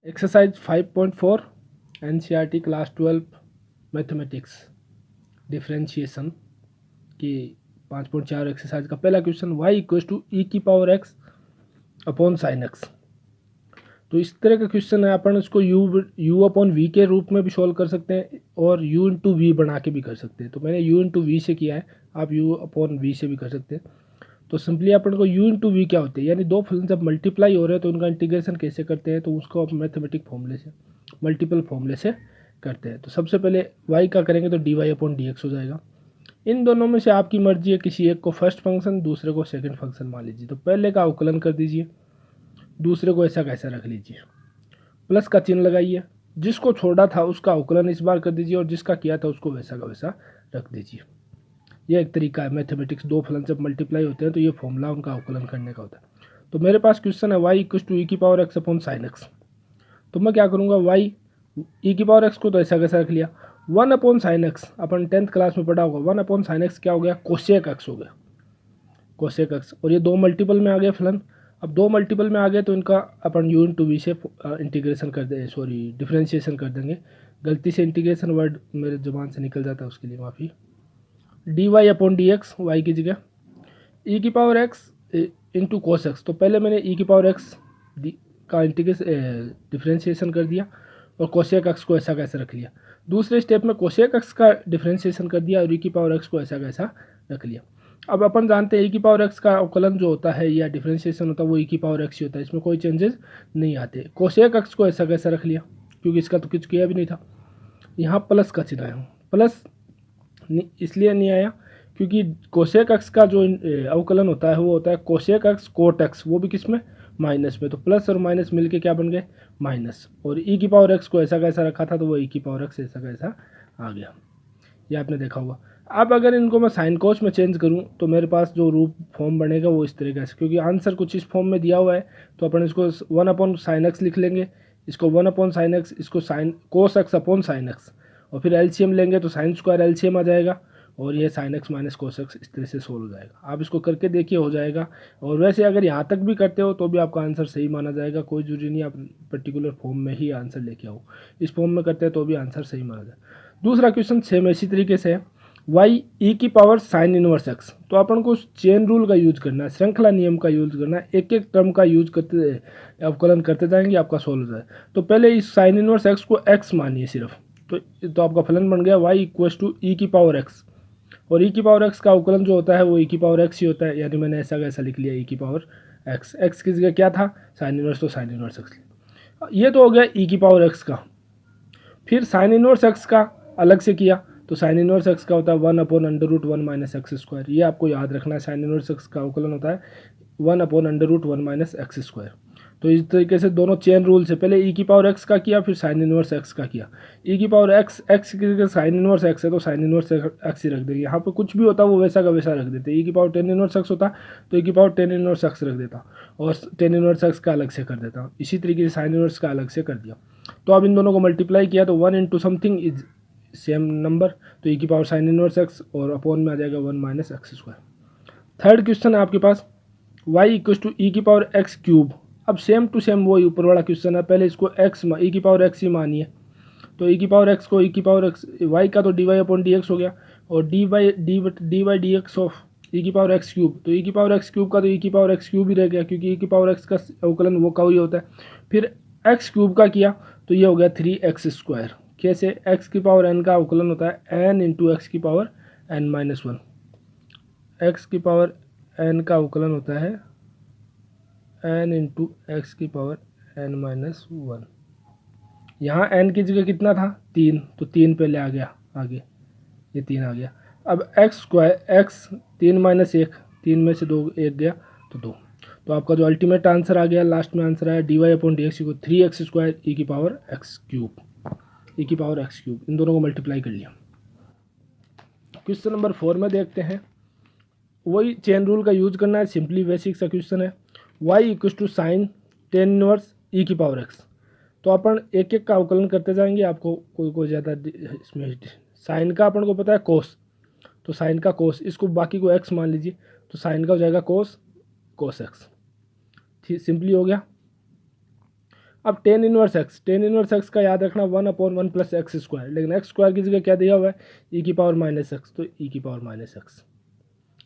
Exercise 5.4 NCERT class 12 mathematics differentiation की 5.4 exercise का पहला क्वेश्चन y इक्वल टू ई की power x upon sine x। तो इस तरह का क्वेश्चन है, अपन इसको u अपॉन वी के रूप में भी सॉल्व कर सकते हैं और u इंटू वी बना के भी कर सकते हैं। तो मैंने u इंटू वी से किया है, आप u अपॉन वी से भी कर सकते हैं। तो सिंपली अपन को u इंटू वी क्या होते हैं, यानी दो फंक्शन जब मल्टीप्लाई हो रहे हैं तो उनका इंटीग्रेशन कैसे करते हैं, तो उसको आप मैथमेटिक फॉर्मूले से मल्टीपल फॉर्मूले से करते हैं। तो सबसे पहले y का करेंगे तो D Y upon D X हो जाएगा। इन दोनों में से आपकी मर्जी है, किसी एक को फर्स्ट फंक्शन दूसरे को सेकंड फंक्शन मान लीजिए। तो पहले का अवकलन कर दीजिए, दूसरे को ऐसा कैसा रख लीजिए, प्लस का चिन्ह लगाइए, जिसको छोड़ा था उसका अवकलन इस बार कर दीजिए और जिसका किया था उसको वैसा का वैसा रख दीजिए। यह एक तरीका है मैथमेटिक्स, दो फलन जब मल्टीप्लाई होते हैं तो ये फॉर्मूला उनका अवकलन करने का होता है। तो मेरे पास क्वेश्चन है y इक्वल टू ई की power x upon sine x। तो मैं क्या करूँगा, y ई की पावर x को तो ऐसा कैसा रख लिया, 1 अपॉन साइन x, अपन 10th क्लास में पढ़ा होगा। 1 अपॉन साइन x क्या हो गया, कोसेक x हो गया, कोसेक x। और ये दो मल्टीपल में आ गए फलन। अब दो मल्टीपल में आ गए तो इनका अपन u इंटू वी से इंटीग्रेशन कर दे, सॉरी डिफ्रेंशिएशन कर देंगे। गलती से इंटीग्रेशन वर्ड मेरे जुबान से निकल जाता है, उसके लिए माफ़ी। D Y upon D X, Y की जगह ई की power X into cos X. तो पहले मैंने ई की पावर एक्स का इंटीग्रेशन डिफ्रेंशिएशन कर दिया और कोसेक एक्स को ऐसा कैसा रख लिया। दूसरे स्टेप में कोसेक एक्स का डिफ्रेंशिएशन कर दिया और ई की पावर एक्स को ऐसा कैसा रख लिया। अब अपन जानते हैं ई की पावर एक्स का अवकलन जो होता है या डिफ्रेंशिएशन होता है वो ई की पावर एक्स ही होता है, इसमें कोई चेंजेस नहीं आते। कोसेक एक्स को ऐसा कैसा रख लिया क्योंकि इसका तो कुछ किया भी नहीं था। यहाँ प्लस का चिन्ह है, प्लस इसलिए नहीं आया क्योंकि कोसेक एक्स का जो अवकलन होता है वो होता है कोसेक एक्स कोट एक्स, वो भी किस में, माइनस में। तो प्लस और माइनस मिलके क्या बन गए, माइनस। और ई की पावर एक्स को ऐसा कैसा रखा था तो वो ई की पावर एक्स ऐसा कैसा आ गया, ये आपने देखा होगा। अब अगर इनको मैं साइन कोस में चेंज करूं तो मेरे पास जो रूप फॉर्म बनेगा वो इस तरीके से, क्योंकि आंसर कुछ इस फॉर्म में दिया हुआ है तो अपन इसको 1 अपॉन साइन एक्स लिख लेंगे, इसको 1 अपॉन साइन एक्स, इसको sine cos X upon sine x, और फिर एलसीएम लेंगे तो साइन स्क्वायर एलसीएम आ जाएगा और ये sine x minus cos x इस तरह से सोल्व हो जाएगा। आप इसको करके देखिए, हो जाएगा। और वैसे अगर यहाँ तक भी करते हो तो भी आपका आंसर सही माना जाएगा, कोई जरूरी नहीं आप पर्टिकुलर फॉर्म में ही आंसर लेके आओ। इस फॉर्म में करते हैं तो भी आंसर सही माना जाए। दूसरा क्वेश्चन सेम इसी तरीके से है, वाई ई की पावर साइन इनवर्स एक्स। तो अपन को चेन रूल का यूज करना है, श्रृंखला नियम का यूज करना है, एक एक टर्म का यूज करते अवकलन करते जाएंगे, आपका सोल्व हो जाए। तो पहले इस साइन इनवर्स एक्स को एक्स मानिए सिर्फ, तो आपका फलन बन गया वाई इक्वल टू ई की पावर एक्स। और ई की पावर एक्स का अवकलन जो होता है वो ई की पावर एक्स ही होता है, यानी मैंने ऐसा कैसा लिख लिया ई की पावर एक्स। एक्स की जगह क्या था, साइन इनवर्स, तो साइन इनवर्स एक्स। ये तो हो गया ई की पावर एक्स का। फिर साइन इनवर्स एक्स का अलग से किया, तो साइन इनवर्स एक्स का होता है 1 upon under root 1 minus X square. ये आपको याद रखना है, साइन इनवर्स एक्स का अवकलन होता है 1 upon under root 1 minus X square. तो इस तरीके से दोनों चेन रूल से पहले ई की पावर एक्स का किया, फिर साइन इनवर्स एक्स का किया। ई की पावर एक्स, एक्स की जगह साइन इनवर्स एक्स है तो साइन इनवर्स एक्स ही रख देंगे। यहाँ पे कुछ भी होता वो वैसा का वैसा रख देते। ई की पावर टेन इनवर्स एक्स होता तो ई की पावर टेन इनवर्स एक्स रख देता और टेन इनवर्स एक्स का अलग से कर देता। इसी तरीके से साइन इनवर्स का अलग से कर दिया। तो अब इन दोनों को मल्टीप्लाई किया तो 1 into something is same number, तो ई की पावर साइन इनवर्स एक्स और अपॉन में आ जाएगा 1 minus X square. Third question है आपके पास, y इक्वल टू ई की पावर एक्स क्यूब। अब सेम टू सेम वही ऊपर वाला क्वेश्चन है, पहले इसको एक्स ई की पावर एक्स ही मानिए। तो ई की पावर एक्स को ई की पावर एक्स, वाई का तो D Y upon D X हो गया, और D Y D X of E की पावर एक्स क्यूब। तो ई की पावर एक्स क्यूब का तो ई की पावर एक्स क्यूब ही रह गया, क्योंकि ई की पावर एक्स का अवकलन वो का ही होता है। फिर एक्स क्यूब का किया तो ये हो गया 3x स्क्वायर। कैसे, एक्स की पावर एन का अवकलन होता है एन इंटू एक्स की पावर एन माइनस 1। एक्स की पावर एन का अवकलन होता है एन इंटू एक्स की पावर एन माइनस 1। यहाँ एन की जगह कितना था, 3, तो 3 पहले आ गया आगे, ये 3 आ गया। अब एक्स स्क्वायर, एक्स 3 माइनस 1, 3 में से 2 1 गया तो 2। तो आपका जो अल्टीमेट आंसर आ गया, लास्ट में आंसर आया D Y upon D X को 3x स्क्वायर ई की पावर एक्स क्यूब, ई की पावर एक्स क्यूब। इन दोनों को मल्टीप्लाई कर लिया। क्वेश्चन नंबर 4 में देखते हैं, वही चेन रूल का यूज करना है, सिंपली बेसिक सा क्वेश्चन है। y equal to sine tan inverse E की पावर एक्स। तो अपन एक एक का अवकलन करते जाएंगे, आपको कोई ज़्यादा इसमें साइन का अपन को पता है कोस, तो साइन का कोस, इसको बाकी को एक्स मान लीजिए, तो साइन का हो जाएगा कोस एक्स। ठीक, सिंपली हो गया। अब टेन इनवर्स एक्स का याद रखना 1/1 प्लस एक्स स्क्वायर, लेकिन एक्स स्क्वायर की जगह क्या दिया हुआ है ई की पावर माइनस एक्स, तो ई की पावर माइनस एक्स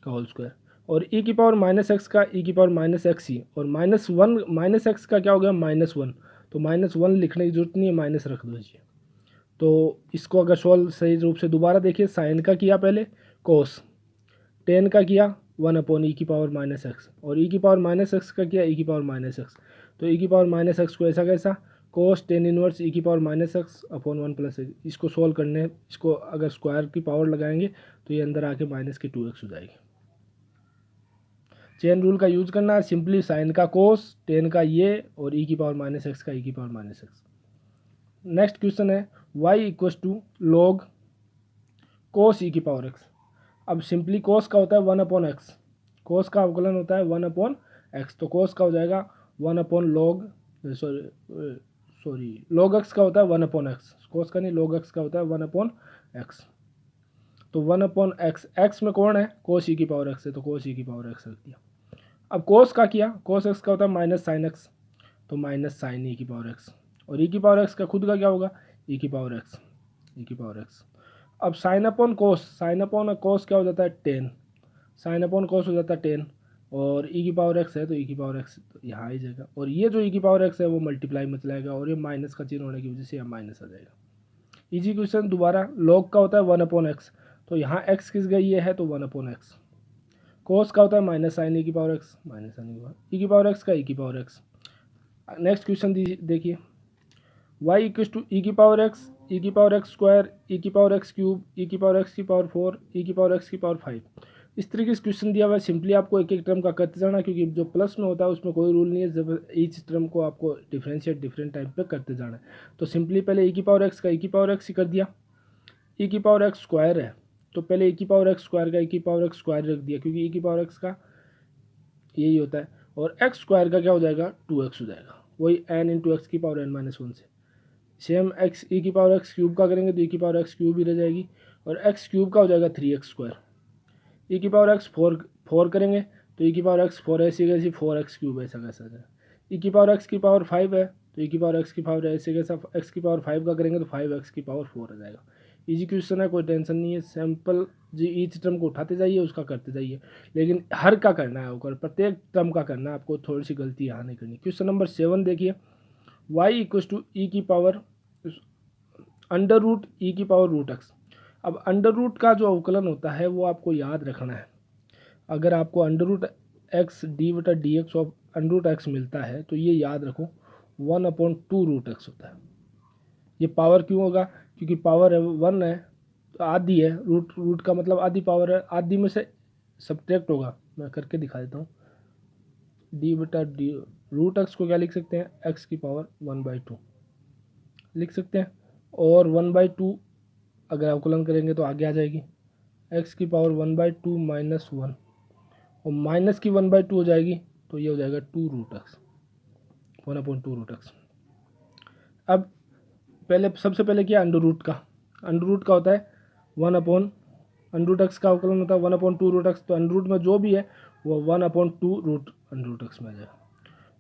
का होल स्क्वायर, और ई की पावर माइनस एक्स का ई की पावर माइनस एक्स ही, और -1 माइनस एक्स का क्या हो गया -1, तो -1 लिखने की जरूरत नहीं है, माइनस रख दीजिए। तो इसको अगर सॉल्व सही रूप से दोबारा देखिए, साइन का किया पहले, कोस, टेन का किया 1/e की पावर माइनस एक्स, और ई की पावर माइनस एक्स का किया ई की पावर माइनस एक्स, तो ई की पावर माइनस एक्स को ऐसा कैसा कोस टेन इनवर्स ई की power minus x upon 1 plus x. इसको सॉल्व करने, इसको अगर स्क्वायर की पावर लगाएंगे तो ये अंदर आके माइनस की 2x हो जाएगी। चेन रूल का यूज करना है, सिंपली साइन का कोस, टेन का ये, और ई की पावर माइनस एक्स का ई की power minus x. Next question है y इक्वस टू लॉग कोस ई की पावर एक्स। अब सिंपली कोस का होता है 1/x, कोस का अवकलन होता है 1/x, तो कोस का हो जाएगा 1 लॉग लॉग एक्स का होता है 1/x, कोस का नहीं, लॉग एक्स का होता है 1/x, तो 1/x, एक्स में कौन है कोस ई की पावर एक्स है, तो कोस ई की पावर एक्स रख दिया। अब कोस का किया, कोस एक्स का होता है माइनस साइन एक्स, तो माइनस साइन ई की पावर एक्स, और ई की पावर एक्स का खुद का क्या होगा ई की पावर एक्स, ई की पावर एक्स। अब साइन अपॉन कोस, साइन अपॉन कोस क्या हो जाता है 10, साइन अपॉन कोस हो जाता है 10, और ई की पावर एक्स है तो ई की पावर एक्स तो यहाँ आ जाएगा, और ये जो ई की पावर एक्स है वो मल्टीप्लाई में चलाएगा, और ये माइनस का चिन्ह होने की वजह से यहाँ माइनस आ जाएगा। इजी क्वेश्चन दोबारा, लॉग का होता है 1/x, तो यहाँ x किस गई है तो 1/x, कोस का होता है माइनस साइन ई की पावर एक्स, माइनस साइन ई की पावर एक्स का ई की पावर एक्स। नेक्स्ट क्वेश्चन देखिए, y इक्वस टू ई की पावर एक्स, ई की पावर एक्स स्क्वायर, ई की पावर एक्स क्यूब, ई की पावर एक्स की पावर 4, ई की पावर एक्स की पावर 5। इस तरीके से क्वेश्चन दिया हुआ है, सिंपली आपको एक एक टर्म का करते जाना, क्योंकि जो प्लस में होता है उसमें कोई रूल नहीं है, जब ईच टर्म को आपको डिफ्रेंशिएट डिफरेंट टाइम पे करते जाना है। तो सिंपली पहले ई की पावर एक्स का ई की पावर एक्स ही कर दिया, ई की पावर एक्स स्क्वायर है तो पहले ई की पावर एक्स स्क्वायर का ई की पावर एक्स स्क्वायर रख दिया, क्योंकि ई की पावर एक्स का यही होता है, और एक्स स्क्वायर का क्या हो जाएगा 2x हो जाएगा, वही n इंटू एक्स की पावर n-1 से। सेम एक्स ई की पावर एक्स क्यूब का करेंगे तो ई की पावर एक्स क्यूब ही रह जाएगी, और एक्स क्यूब का हो जाएगा 3x स्क्वायर। ई की पावर एक्स 4 करेंगे तो ई की पावर एक्स 4 ऐसी कैसी 4x क्यूब ऐसा कैसा जाए। ई की पावर एक्स की पावर 5 है तो ई की पावर एक्स की पावर ऐसे कैसा एक्स की पावर 5 का करेंगे तो 5x की पावर 4 आ जाएगा। इजी क्वेश्चन है, कोई टेंशन नहीं है, सिंपल जी ईच टर्म को उठाते जाइए, उसका करते जाइए, लेकिन हर का करना है होकर, प्रत्येक टर्म का करना है आपको, थोड़ी सी गलती यहाँ नहीं करनी। क्वेश्चन नंबर 7 देखिए, y इक्वस टू ई की पावर अंडर रूट ई की पावर रूट एक्स। अब अंडर रूट का जो अवकलन होता है वो आपको याद रखना है, अगर आपको अंडर रूट एक्स डी बटा D X of under root X मिलता है तो ये याद रखो 1/2 रूट एक्स होता है। ये पावर क्यों होगा, क्योंकि पावर है 1 है तो आधी है, रूट का मतलब आधी पावर है, आधी में से सब्ट्रैक्ट होगा, मैं करके दिखा देता हूँ। डी बटा डी रूट एक्स को क्या लिख सकते हैं एक्स की पावर 1/2 लिख सकते हैं, और 1/2 अगर अवकलन करेंगे तो आगे आ जाएगी एक्स की पावर 1/2 माइनस 1, और माइनस की 1/2 हो जाएगी तो ये हो जाएगा 2 रूट एक्स 1/2 रूट एक्स। अब पहले सबसे पहले क्या अंडर रूट का होता है 1/अंडर रूट एक्स का अवकलन होता है 1/2 रूट एक्स, तो अंडर रूट में जो भी है वो 1/2 रूट अंडर रूट एक्स में आ जाएगा।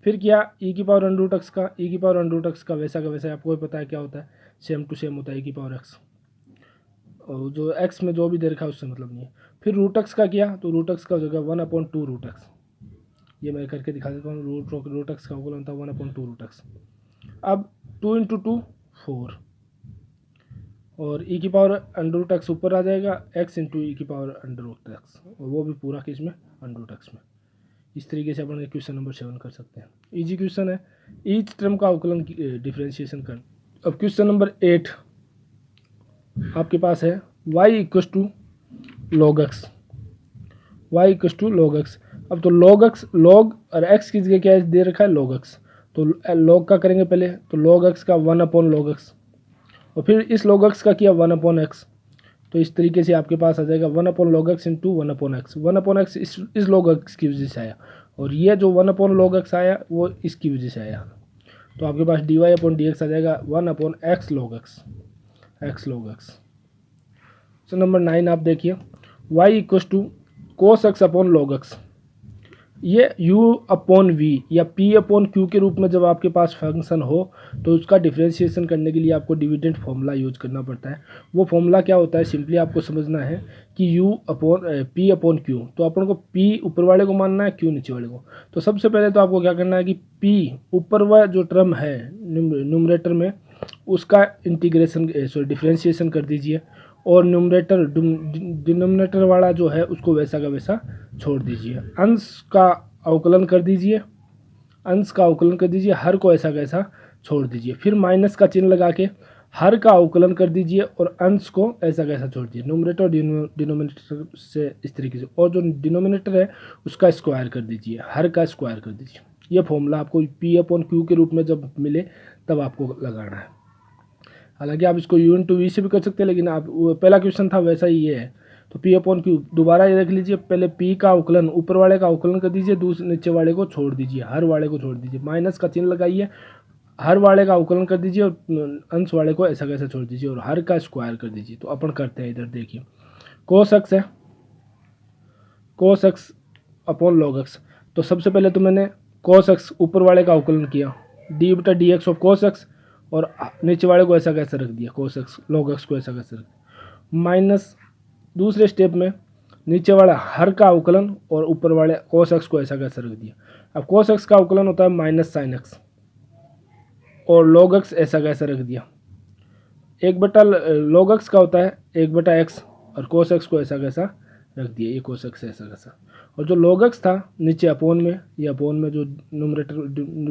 फिर क्या ई की पावर अंडर रूट एक्स का, ई की पावर अंडर रूट एक्स का वैसा का वैसा आपको भी पता है क्या होता है, सेम टू सेम होता है ई की पावर एक्स, और जो एक्स में जो भी दे रखा है उससे मतलब नहीं है। फिर रूट एक्स का किया तो रूट एक्स का हो जाएगा 1/2 रूट एक्स, ये मैं करके दिखा देता हूँ, रूट एक्स का अवकलन होता है 1/2 रूट एक्स। अब 2 × 2 4, और ई की पावर अंडर रूट एक्स ऊपर आ जाएगा, एक्स इंटू ई की पावर अंडर रूट एक्स, और वो भी पूरा किस में अंडर रूट एक्स में। इस तरीके से अपन क्वेश्चन नंबर 7 कर सकते हैं, इजी क्वेश्चन है, ईच टर्म का अवकलन डिफ्रेंशिएशन कर। अब क्वेश्चन नंबर 8 आपके पास है y equals to log X, Y equals to log X. अब तो लॉग और x की जगह क्या दे रखा है लॉग एक्स, तो लॉग का करेंगे पहले, तो लॉग एक्स का 1/log x, और फिर इस log x का किया 1/x, तो इस तरीके से आपके पास आ जाएगा 1/log x into 1/x। 1/x इस log x की वजह से आया, और ये जो 1/log x आया वो इसकी वजह से आया, तो आपके पास dy/dx आ जाएगा 1/x log x। तो नंबर 9 आप देखिए, y equals to cos X upon log X. ये u अपॉन v या p अपॉन q के रूप में जब आपके पास फंक्शन हो तो उसका डिफ्रेंशिएशन करने के लिए आपको डिविडेंड फॉर्मूला यूज करना पड़ता है। वो फॉर्मूला क्या होता है, सिंपली आपको समझना है कि u upon p upon q, तो अपन को p ऊपर वाले को मानना है, q नीचे वाले को। तो सबसे पहले तो आपको क्या करना है कि p ऊपर वाला जो टर्म है न्यूमरेटर में उसका इंटीग्रेशन डिफ्रेंशिएशन कर दीजिए, और न्यूमरेटर डिनोमिनेटर वाला जो है उसको वैसा का वैसा छोड़ दीजिए। अंश का अवकलन कर दीजिए, अंश का अवकलन कर दीजिए, हर को ऐसा कैसा छोड़ दीजिए। फिर माइनस का चिन्ह लगा के हर का अवकलन कर दीजिए और अंश को ऐसा कैसा छोड़ दीजिए, न्यूमरेटर और डिनोमिनेटर से इस तरीके से, और जो डिनोमिनेटर है उसका स्क्वायर कर दीजिए, हर का स्क्वायर कर दीजिए। ये फॉर्मूला आपको p अपॉन क्यू के रूप में जब मिले तब आपको लगाना है। हालांकि आप इसको u इंटू वी से भी कर सकते हैं, लेकिन आप पहला क्वेश्चन था वैसा ही ये है। तो p अपॉन क्यू दोबारा ये देख लीजिए, पहले p का अवकलन ऊपर वाले का अवकलन कर दीजिए, दूसरे नीचे वाले को छोड़ दीजिए, हर वाले को छोड़ दीजिए, माइनस का चिन्ह लगाइए, हर वाले का अवकलन कर दीजिए और अंश वाले को ऐसा कैसा छोड़ दीजिए और हर का स्क्वायर कर दीजिए। तो अपन करते हैं, इधर देखिए कोस एक्स है, कोस एक्स अपॉन लॉग एक्स। तो सबसे पहले तो मैंने कोस एक्स ऊपर वाले का अवकलन किया, डी बटा D X of cos x, और नीचे वाले को ऐसा कैसे रख दिया, कोस एक्स लॉग एक्स को ऐसा कैसे रख दिया, माइनस दूसरे स्टेप में नीचे वाला हर का अवकलन और ऊपर वाले कोस एक्स को ऐसा कैसे रख दिया। अब कोस एक्स का अवकलन होता है माइनस साइन एक्स, और लॉग एक्स ऐसा कैसे रख दिया, एक बटा लॉग एक्स का होता है एक बटा एक्स, और कोस एक्स को ऐसा कैसा रख दिया, ये कोस एक्स ऐसा कैसा, और जो लॉग एक्स था नीचे अपोन में, ये अपोन में जो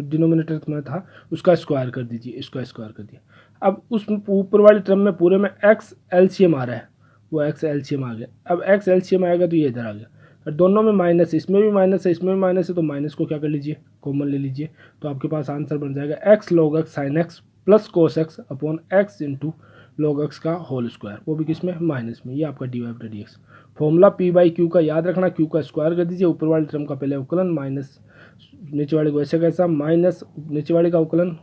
डिनोमिनेटर में था उसका स्क्वायर कर दीजिए, इसका स्क्वायर कर दिया। अब उस ऊपर वाले टर्म में पूरे में एक्स एलसीएम आ रहा है, वो एक्स एलसीएम आ गया। अब एक्स एलसीएम आएगा तो ये इधर आ गया, और दोनों में माइनस, इसमें भी माइनस है इसमें भी माइनस है, तो माइनस को क्या कर लीजिए, कॉमन ले लीजिए। तो आपके पास आंसर बन जाएगा x log x sine x plus cos X upon x into log x का होल स्क्वायर, वो भी किस में, माइनस में। ये आपका डी वाई बटा D x. Formula P by Q का याद रखना, क्यू का स्क्वायर कर दीजिए, ऊपर वाले टर्म का पहले अवकलन माइनस नीचे वाले को ऐसे कैसा, माइनस नीचे वाले का अवकलन